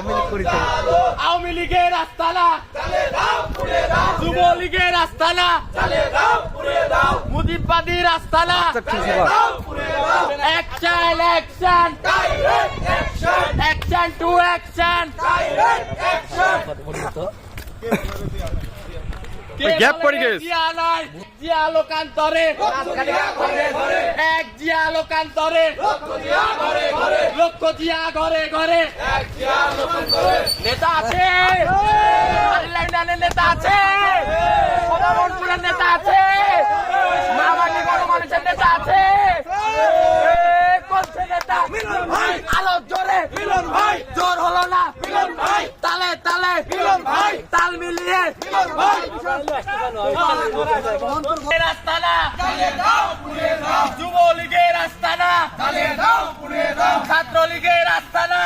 আওয়ামী লীগের আস্তানা, যুবলীগের আস্তানা, মুজিববাদীর আস্তানা। Action action action to action. Gap পড়ে গেছে। জিয়া লোকান্তরে, এক জিয়া লোকান্তরে, লক্ষ জিয়া ঘরে ঘরে। নেতা আছে, লন্ডনের নেতা আছে, সদাগরপুরের নেতা আছে, মামাটি বড় মানুষের নেতা আছে। কোনছে নেতা? আলো জোরে, জোর হলো না, তালে তালে, তাল মিলিয়ে আস্তানা, যুবলীগের আস্তানা, ছাত্রলীগের আস্তানা।